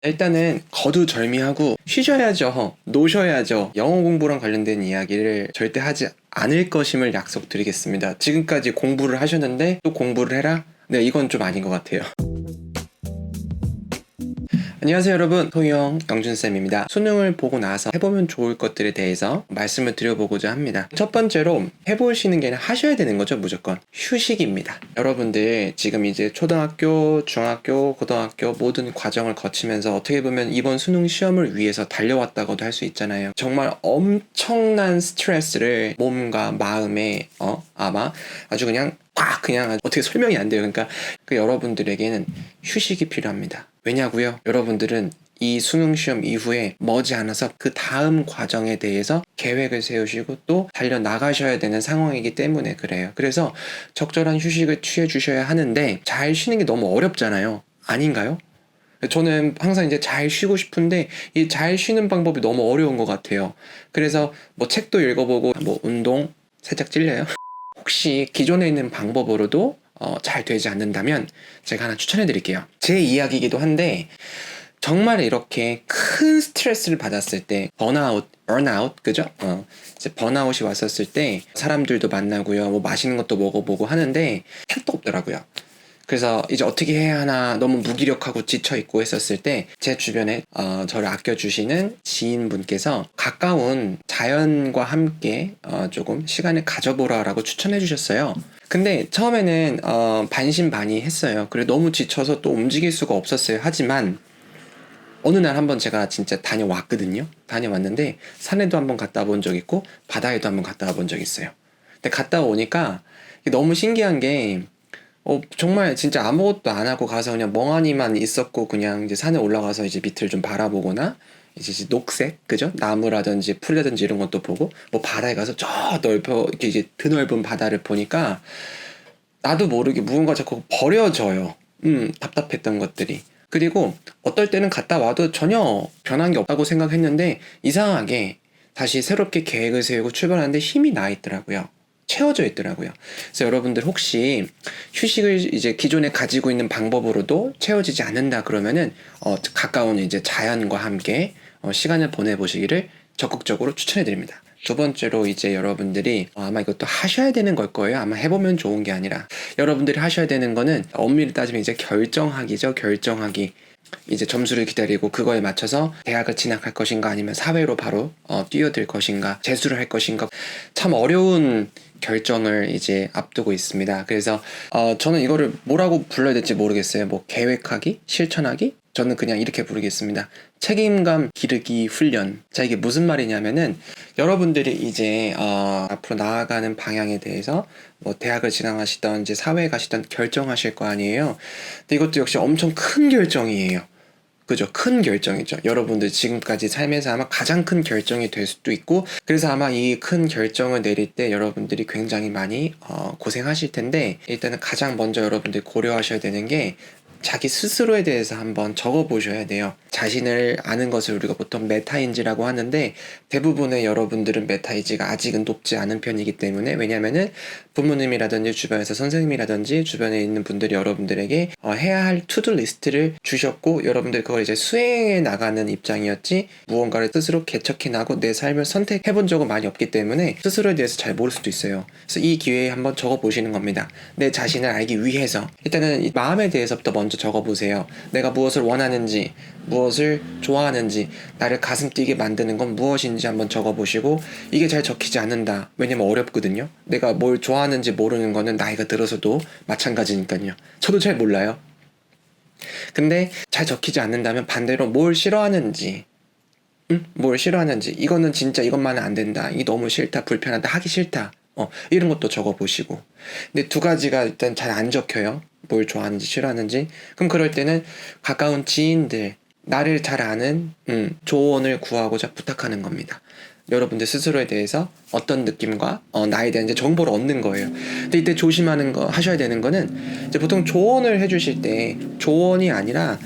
일단은 거두절미하고 쉬셔야죠. 노셔야죠. 영어 공부랑 관련된 이야기를 절대 하지 않을 것임을 약속드리겠습니다. 지금까지 공부를 하셨는데 또 공부를 해라? 네, 이건 좀 아닌 것 같아요. 안녕하세요 여러분, 토이형 영준쌤입니다. 수능을 보고 나서 해보면 좋을 것들에 대해서 말씀을 드려보고자 합니다. 첫 번째로 해보시는 게 아니라 하셔야 되는 거죠. 무조건 휴식입니다. 여러분들 지금 이제 초등학교, 중학교, 고등학교 모든 과정을 거치면서 어떻게 보면 이번 수능 시험을 위해서 달려왔다고도 할 수 있잖아요. 정말 엄청난 스트레스를 몸과 마음에 아마 아주 그냥 그냥 어떻게 설명이 안 돼요. 그러니까 그 여러분들에게는 휴식이 필요합니다. 왜냐고요? 여러분들은 이 수능 시험 이후에 머지않아서 그 다음 과정에 대해서 계획을 세우시고 또 달려나가셔야 되는 상황이기 때문에 그래요. 그래서 적절한 휴식을 취해 주셔야 하는데 잘 쉬는 게 너무 어렵잖아요. 아닌가요? 저는 항상 이제 잘 쉬고 싶은데 이 잘 쉬는 방법이 너무 어려운 것 같아요. 그래서 뭐 책도 읽어보고 뭐 운동 살짝 찔려요. 혹시 기존에 있는 방법으로도 잘 되지 않는다면 제가 하나 추천해 드릴게요. 제 이야기이기도 한데 정말 이렇게 큰 스트레스를 받았을 때 번아웃, 그죠? 이제 번아웃이 왔었을 때 사람들도 만나고요. 뭐 맛있는 것도 먹어보고 하는데 택도 없더라고요. 그래서 이제 어떻게 해야 하나 너무 무기력하고 지쳐있고 했었을 때 제 주변에 저를 아껴주시는 지인분께서 가까운 자연과 함께 조금 시간을 가져보라라고 추천해 주셨어요. 근데 처음에는 반신반의했어요. 그래 너무 지쳐서 또 움직일 수가 없었어요. 하지만 어느 날 한번 제가 진짜 다녀왔거든요. 다녀왔는데 산에도 한번 갔다 본 적 있고 바다에도 한번 갔다 본 적 있어요. 근데 갔다 오니까 너무 신기한 게 정말 진짜 아무것도 안 하고 가서 그냥 멍하니만 있었고 그냥 이제 산에 올라가서 이제 밑을 좀 바라보거나 이제 녹색, 그죠? 나무라든지 풀이라든지 이런 것도 보고 뭐 바다에 가서 저 이렇게 이제 드넓은 바다를 보니까 나도 모르게 무언가 자꾸 버려져요. 답답했던 것들이. 그리고 어떨 때는 갔다 와도 전혀 변한 게 없다고 생각했는데 이상하게 다시 새롭게 계획을 세우고 출발하는데 힘이 나 있더라고요. 채워져 있더라고요. 그래서 여러분들 혹시 휴식을 이제 기존에 가지고 있는 방법으로도 채워지지 않는다 그러면은 가까운 이제 자연과 함께 시간을 보내보시기를 적극적으로 추천해 드립니다. 두 번째로 이제 여러분들이 아마 이것도 하셔야 되는 걸 거예요. 아마 해보면 좋은 게 아니라 여러분들이 하셔야 되는 거는 엄밀히 따지면 이제 결정하기죠. 결정하기. 이제 점수를 기다리고 그거에 맞춰서 대학을 진학할 것인가 아니면 사회로 바로 뛰어들 것인가 재수를 할 것인가 참 어려운 결정을 이제 앞두고 있습니다. 그래서 저는 이거를 뭐라고 불러야 될지 모르겠어요. 뭐 계획하기? 실천하기? 저는 그냥 이렇게 부르겠습니다. 책임감 기르기 훈련. 자, 이게 무슨 말이냐면은 여러분들이 이제 앞으로 나아가는 방향에 대해서 뭐 대학을 진학하시던 이제 사회에 가시던 결정하실 거 아니에요. 근데 이것도 역시 엄청 큰 결정이에요. 그죠? 큰 결정이죠. 여러분들 지금까지 삶에서 아마 가장 큰 결정이 될 수도 있고 그래서 아마 이 큰 결정을 내릴 때 여러분들이 굉장히 많이 고생하실 텐데 일단은 가장 먼저 여러분들이 고려하셔야 되는 게 자기 스스로에 대해서 한번 적어보셔야 돼요. 자신을 아는 것을 우리가 보통 메타인지라고 하는데 대부분의 여러분들은 메타인지가 아직은 높지 않은 편이기 때문에 왜냐면은 부모님이라든지 주변에서 선생님이라든지 주변에 있는 분들이 여러분들에게 해야 할 투두 리스트를 주셨고 여러분들 그걸 이제 수행해 나가는 입장이었지 무언가를 스스로 개척해 나고 내 삶을 선택해 본 적은 많이 없기 때문에 스스로에 대해서 잘 모를 수도 있어요. 그래서 이 기회에 한번 적어보시는 겁니다. 내 자신을 알기 위해서 일단은 이 마음에 대해서부터 먼저 적어보세요. 내가 무엇을 원하는지 무엇을 좋아하는지 나를 가슴 뛰게 만드는 건 무엇인지 한번 적어보시고 이게 잘 적히지 않는다. 왜냐면 어렵거든요. 내가 뭘 좋아하는지 모르는 거는 나이가 들어서도 마찬가지니까요. 저도 잘 몰라요. 근데 잘 적히지 않는다면 반대로 뭘 싫어하는지 뭘 싫어하는지 이거는 진짜 이것만은 안 된다. 이게 너무 싫다. 불편하다. 하기 싫다. 이런 것도 적어보시고 근데 두 가지가 일단 잘 안 적혀요. 뭘 좋아하는지 싫어하는지 그럼 그럴 때는 가까운 지인들 나를 잘 아는 조언을 구하고자 부탁하는 겁니다. 여러분들 스스로에 대해서 어떤 느낌과 나에 대한 이제 정보를 얻는 거예요. 근데 이때 조심하는 거 하셔야 되는 거는 이제 보통 조언을 해주실 때 조언이 아니라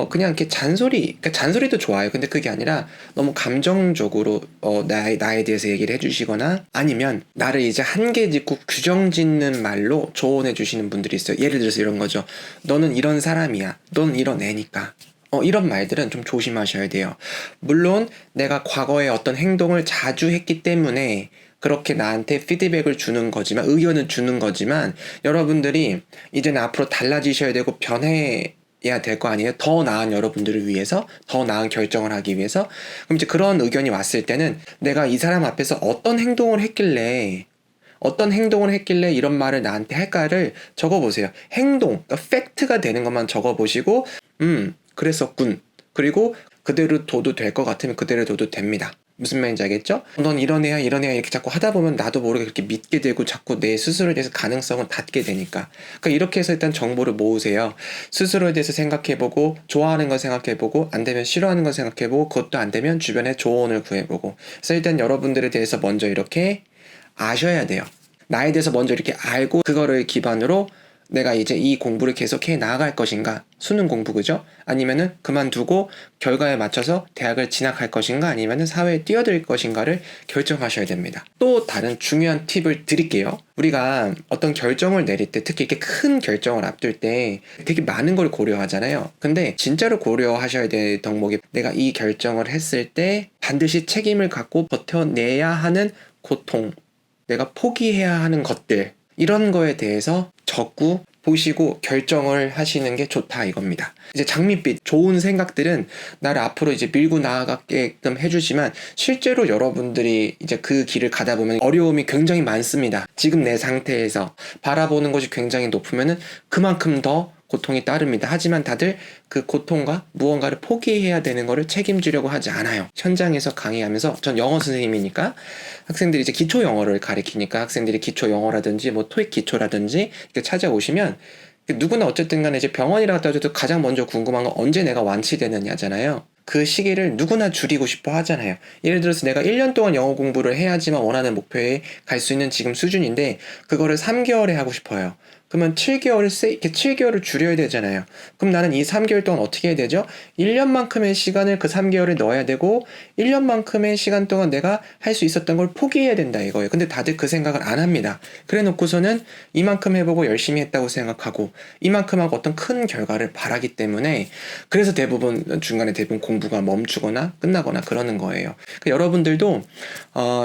그냥 이렇게 그러니까 잔소리도 좋아요. 근데 그게 아니라 너무 감정적으로 나에 대해서 얘기를 해주시거나 아니면 나를 이제 한계 짓고 규정 짓는 말로 조언해 주시는 분들이 있어요. 예를 들어서 이런 거죠. 너는 이런 사람이야. 넌 이런 애니까. 이런 말들은 좀 조심하셔야 돼요. 물론 내가 과거에 어떤 행동을 자주 했기 때문에 그렇게 나한테 피드백을 주는 거지만, 의견을 주는 거지만, 여러분들이 이제는 앞으로 달라지셔야 되고 변해야 될 거 아니에요? 더 나은 여러분들을 위해서, 더 나은 결정을 하기 위해서. 그럼 이제 그런 의견이 왔을 때는 내가 이 사람 앞에서 어떤 행동을 했길래 이런 말을 나한테 할까를 적어보세요. 행동, 그러니까 팩트가 되는 것만 적어보시고, 그랬었군. 그리고 그대로 둬도 될 것 같으면 그대로 둬도 됩니다. 무슨 말인지 알겠죠? 넌 이런 애야 이렇게 자꾸 하다 보면 나도 모르게 그렇게 믿게 되고 자꾸 내 스스로에 대해서 가능성은 닫게 되니까. 그러니까 이렇게 해서 일단 정보를 모으세요. 스스로에 대해서 생각해보고, 좋아하는 거 생각해보고, 안 되면 싫어하는 거 생각해보고, 그것도 안 되면 주변에 조언을 구해보고. 그래서 일단 여러분들에 대해서 먼저 이렇게 아셔야 돼요. 나에 대해서 먼저 이렇게 알고 그거를 기반으로 내가 이제 이 공부를 계속해 나아갈 것인가, 수능 공부 그죠? 아니면은 그만두고 결과에 맞춰서 대학을 진학할 것인가, 아니면은 사회에 뛰어들 것인가를 결정하셔야 됩니다. 또 다른 중요한 팁을 드릴게요. 우리가 어떤 결정을 내릴 때, 특히 이렇게 큰 결정을 앞둘 때 되게 많은 걸 고려하잖아요. 근데 진짜로 고려하셔야 될 덕목이, 내가 이 결정을 했을 때 반드시 책임을 갖고 버텨내야 하는 고통, 내가 포기해야 하는 것들, 이런 거에 대해서 적고 보시고 결정을 하시는 게 좋다 이겁니다. 이제 장밋빛 좋은 생각들은 나를 앞으로 이제 밀고 나아가게끔 해주지만, 실제로 여러분들이 이제 그 길을 가다 보면 어려움이 굉장히 많습니다. 지금 내 상태에서 바라보는 것이 굉장히 높으면은 그만큼 더 고통이 따릅니다. 하지만 다들 그 고통과 무언가를 포기해야 되는 거를 책임지려고 하지 않아요. 현장에서 강의하면서, 전 영어 선생님이니까 학생들이 이제 기초 영어를 가르치니까, 학생들이 기초 영어라든지 뭐 토익 기초라든지 이렇게 찾아오시면, 누구나 어쨌든 간에 이제 병원이라 갔다 와도 가장 먼저 궁금한 건 언제 내가 완치되느냐잖아요. 그 시기를 누구나 줄이고 싶어 하잖아요. 예를 들어서 내가 1년 동안 영어 공부를 해야지만 원하는 목표에 갈 수 있는 지금 수준인데, 그거를 3개월에 하고 싶어요. 그러면 7개월을 줄여야 되잖아요. 그럼 나는 이 3개월 동안 어떻게 해야 되죠? 1년만큼의 시간을 그 3개월에 넣어야 되고, 1년만큼의 시간 동안 내가 할 수 있었던 걸 포기해야 된다 이거예요. 근데 다들 그 생각을 안 합니다. 그래 놓고서는 이만큼 해보고 열심히 했다고 생각하고, 이만큼 하고 어떤 큰 결과를 바라기 때문에, 그래서 중간에 대부분 공부가 멈추거나 끝나거나 그러는 거예요. 그러니까 여러분들도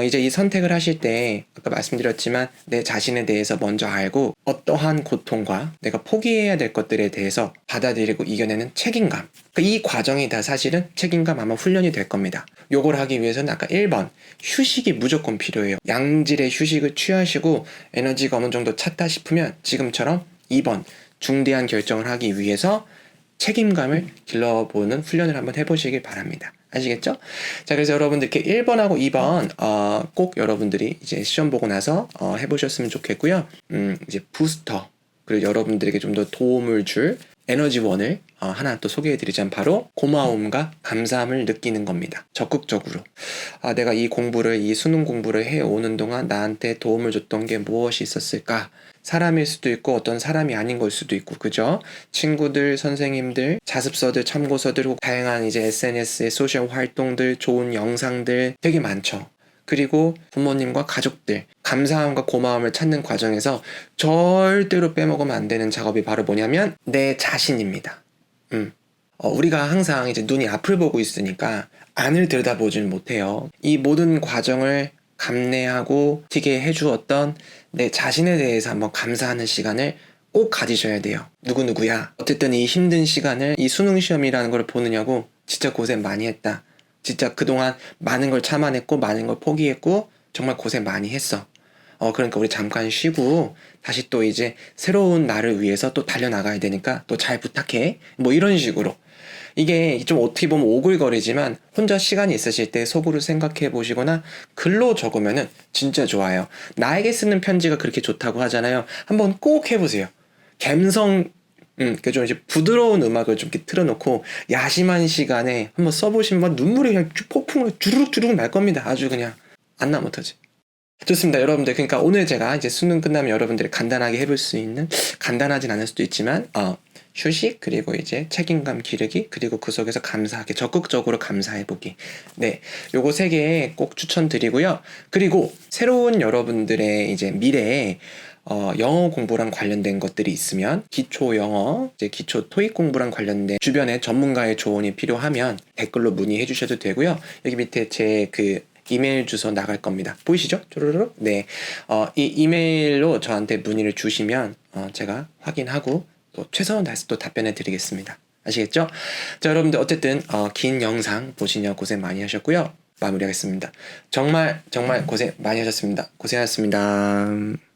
이제 이 선택을 하실 때, 아까 말씀드렸지만 내 자신에 대해서 먼저 알고, 어떠한 고통과 내가 포기해야 될 것들에 대해서 받아들이고 이겨내는 책임감, 그러니까 이 과정이 다 사실은 책임감 아마 훈련이 될 겁니다. 요걸 하기 위해서는 아까 1번 휴식이 무조건 필요해요. 양질의 휴식을 취하시고 에너지가 어느 정도 찼다 싶으면 지금처럼 2번 중대한 결정을 하기 위해서 책임감을 길러보는 훈련을 한번 해보시길 바랍니다. 아시겠죠? 자, 그래서 여러분들 이렇게 1번하고 2번 꼭 여러분들이 이제 시험 보고 나서 해보셨으면 좋겠고요. 이제 부스터, 그리고 여러분들에게 좀 더 도움을 줄 에너지원을 하나 또 소개해드리자면 바로 고마움과 감사함을 느끼는 겁니다. 적극적으로. 내가 이 수능 공부를 해오는 동안 나한테 도움을 줬던 게 무엇이 있었을까? 사람일 수도 있고 어떤 사람이 아닌 걸 수도 있고, 그죠? 친구들, 선생님들, 자습서들, 참고서들, 다양한 이제 SNS의 소셜 활동들, 좋은 영상들 되게 많죠. 그리고 부모님과 가족들, 감사함과 고마움을 찾는 과정에서 절대로 빼먹으면 안 되는 작업이 바로 뭐냐면 내 자신입니다. 우리가 항상 이제 눈이 앞을 보고 있으니까 안을 들여다보지는 못해요. 이 모든 과정을 감내하고 튀게 해주었던 내 자신에 대해서 한번 감사하는 시간을 꼭 가지셔야 돼요. 누구누구야, 어쨌든 이 힘든 시간을, 이 수능 시험이라는 걸 보느냐고 진짜 고생 많이 했다. 진짜 그동안 많은 걸 참아냈고 많은 걸 포기했고 정말 고생 많이 했어. 그러니까 우리 잠깐 쉬고 다시 또 이제 새로운 나를 위해서 또 달려나가야 되니까 또 잘 부탁해. 뭐 이런 식으로. 이게 좀 어떻게 보면 오글거리지만 혼자 시간이 있으실 때 속으로 생각해 보시거나 글로 적으면은 진짜 좋아요. 나에게 쓰는 편지가 그렇게 좋다고 하잖아요. 한번 꼭 해보세요. 좀 이제 부드러운 음악을 좀 이렇게 틀어놓고 야심한 시간에 한번 써보시면 막 눈물이 그냥 폭풍으로 주르륵 날 겁니다. 아주 그냥 안 나 못하지. 좋습니다, 여러분들. 그러니까 오늘 제가 이제 수능 끝나면 여러분들이 간단하게 해볼 수 있는, 간단하진 않을 수도 있지만 휴식, 그리고 이제 책임감 기르기, 그리고 그 속에서 감사하게, 적극적으로 감사해보기. 네, 요거 세 개 꼭 추천드리고요. 그리고 새로운 여러분들의 이제 미래에 영어 공부랑 관련된 것들이 있으면, 기초 영어, 이제 기초 토익 공부랑 관련된 주변에 전문가의 조언이 필요하면 댓글로 문의해 주셔도 되고요. 여기 밑에 제 그 이메일 주소 나갈 겁니다. 보이시죠? 쪼르르. 네. 이 이메일로 저한테 문의를 주시면 제가 확인하고 또 최선을 다해서 또 답변해 드리겠습니다. 아시겠죠? 자, 여러분들 어쨌든 긴 영상 보시냐 고생 많이 하셨고요. 마무리하겠습니다. 정말 정말 고생 많이 하셨습니다. 고생하셨습니다.